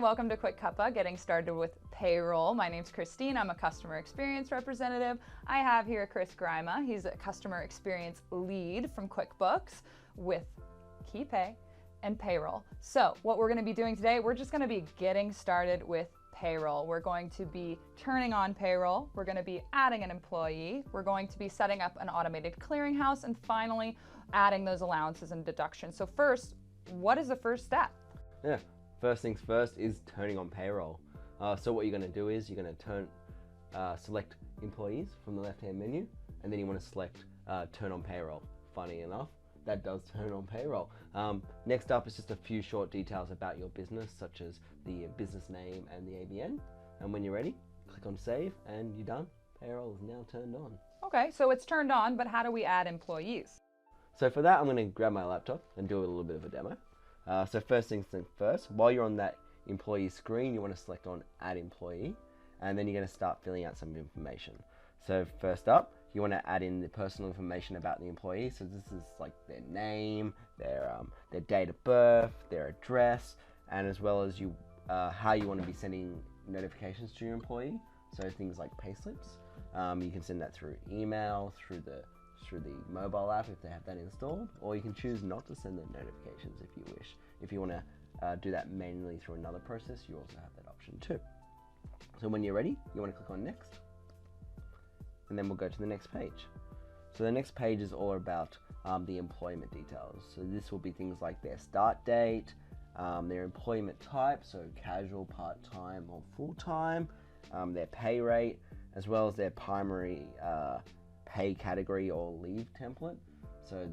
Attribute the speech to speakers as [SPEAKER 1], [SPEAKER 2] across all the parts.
[SPEAKER 1] welcome to QuickCuppa, getting started with payroll. My name's Christine, I'm a customer experience representative. I have here Chris Grima, he's a customer experience lead from QuickBooks with KeyPay and payroll. So what we're gonna be doing today, we're just gonna be getting started with payroll. We're going to be turning on payroll, we're gonna be adding an employee, we're going to be setting up an automated clearinghouse, and finally adding those allowances and deductions. So first, what is the first step?
[SPEAKER 2] Yeah, first things first is turning on payroll. So what you're going to do is you're going to select employees from the left-hand menu, and then you want to select turn on payroll. Funny enough, that does turn on payroll. Next up is just a few short details about your business, such as the business name and the ABN. And when you're ready, click on save and you're done. Payroll is now turned on.
[SPEAKER 1] Okay, so it's turned on, but how do we add employees?
[SPEAKER 2] So for that, I'm going to grab my laptop and do a little bit of a demo. So first things first, while you're on that employee screen, you want to select on add employee, and then you're going to start filling out some information. So first up, you want to add in the personal information about the employee. So this is like their name, their date of birth, their address, and as well as how you want to be sending notifications to your employee. So things like payslips, you can send that through email, through the mobile app if they have that installed, or you can choose not to send them notifications if you wish. If you want to do that manually through another process, you also have that option too. So when you're ready, you want to click on next, and then we'll go to the next page. So the next page is all about the employment details. So this will be things like their start date, their employment type, so casual, part-time or full-time, their pay rate, as well as their primary pay category or leave template. So,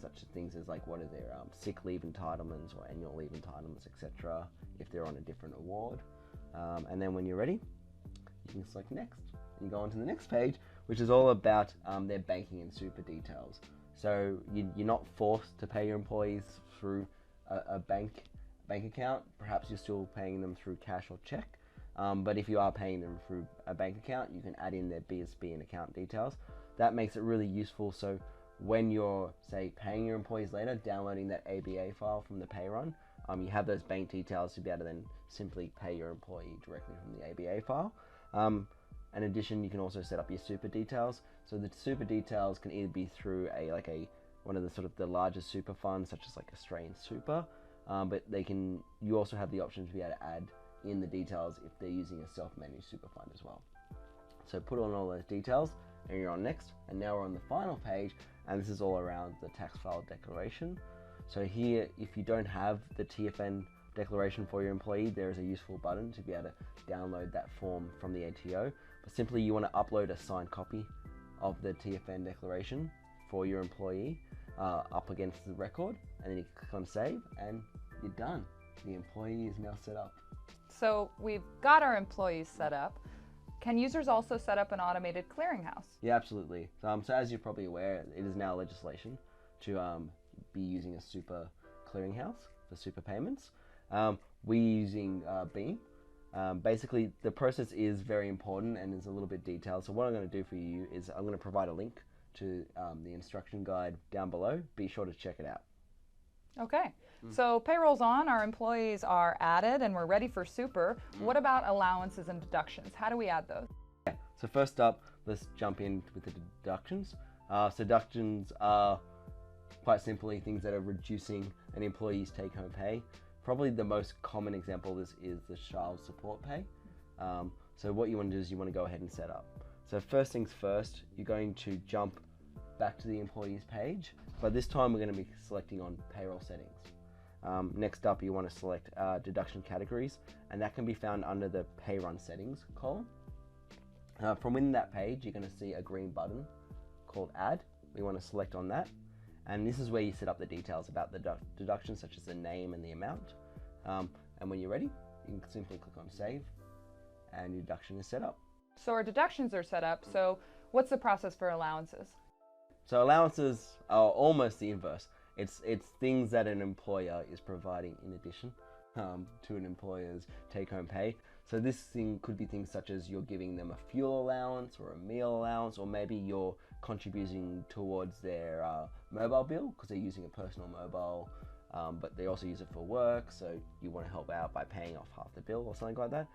[SPEAKER 2] such things as like what are their sick leave entitlements or annual leave entitlements, etc. if they're on a different award. And then when you're ready, you can select next and go on to the next page, which is all about their banking and super details. So you're not forced to pay your employees through a bank account. Perhaps you're still paying them through cash or check. But if you are paying them through a bank account, you can add in their BSB and account details. That makes it really useful. So when you're, say, paying your employees later, downloading that ABA file from the pay run, you have those bank details to be able to then simply pay your employee directly from the ABA file. In addition, you can also set up your super details. So the super details can either be through one of the sort of the largest super funds, such as like Australian Super, but you also have the option to be able to add in the details if they're using a self-managed super fund as well. So put on all those details and you're on next, and now we're on the final page, and this is all around the tax file declaration. So here, if you don't have the TFN declaration for your employee, there is a useful button to be able to download that form from the ATO, but simply you want to upload a signed copy of the TFN declaration for your employee up against the record, and then you click on save and you're done. The employee is now set up.
[SPEAKER 1] So we've got our employees set up. Can users also set up an automated clearinghouse?
[SPEAKER 2] Yeah, absolutely. So as you're probably aware, it is now legislation to be using a super clearinghouse for super payments. We're using Beam. Basically, the process is very important and is a little bit detailed. So what I'm going to do for you is I'm going to provide a link to the instruction guide down below. Be sure to check it out.
[SPEAKER 1] Okay, so payroll's on, our employees are added, and we're ready for super. What about allowances and deductions? How do we add those?
[SPEAKER 2] Yeah. So first up, let's jump in with the deductions. So deductions are quite simply things that are reducing an employee's take-home pay. Probably the most common example of this is the child support pay. So what you want to do is you want to go ahead and set up. So first things first, you're going to jump back to the employees page, but this time we're going to be selecting on payroll settings. Next up, you want to select deduction categories, and that can be found under the pay run settings column. From within that page, you're going to see a green button called add. We want to select on that, and this is where you set up the details about the deductions, such as the name and the amount. And when you're ready, you can simply click on save, and your deduction is set up.
[SPEAKER 1] So our deductions are set up, so what's the process for allowances?
[SPEAKER 2] So allowances are almost the inverse. It's things that an employer is providing in addition to an employer's take-home pay. So this thing could be things such as you're giving them a fuel allowance or a meal allowance, or maybe you're contributing towards their mobile bill because they're using a personal mobile but they also use it for work, so you want to help out by paying off half the bill or something like that.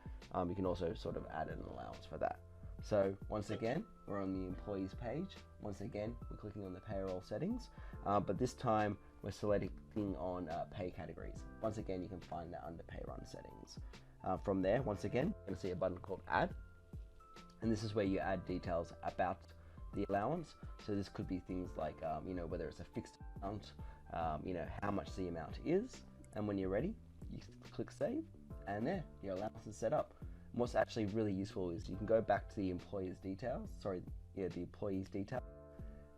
[SPEAKER 2] You can also sort of add an allowance for that. So once again, we're on the employees page. Once again, we're clicking on the payroll settings, but this time we're selecting on pay categories. Once again, you can find that under pay run settings. From there, once again, you're going to see a button called add, and this is where you add details about the allowance. So this could be things like, whether it's a fixed amount, how much the amount is, and when you're ready, you click save, and there, your allowance is set up. And what's actually really useful is you can go back to the employee's details,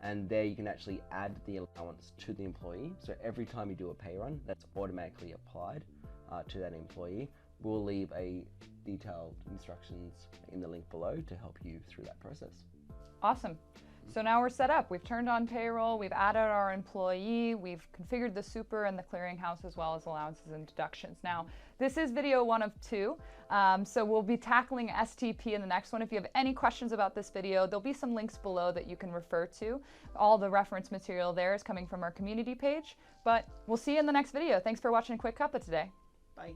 [SPEAKER 2] and there you can actually add the allowance to the employee. So every time you do a pay run, that's automatically applied to that employee. We'll leave a detailed instructions in the link below to help you through that process.
[SPEAKER 1] Awesome. So now we're set up. We've turned on payroll, we've added our employee, we've configured the super and the clearinghouse as well as allowances and deductions. Now, this is video 1 of 2, so we'll be tackling STP in the next one. If you have any questions about this video, there'll be some links below that you can refer to. All the reference material there is coming from our community page, but we'll see you in the next video. Thanks for watching QuickCuppa today.
[SPEAKER 2] Bye.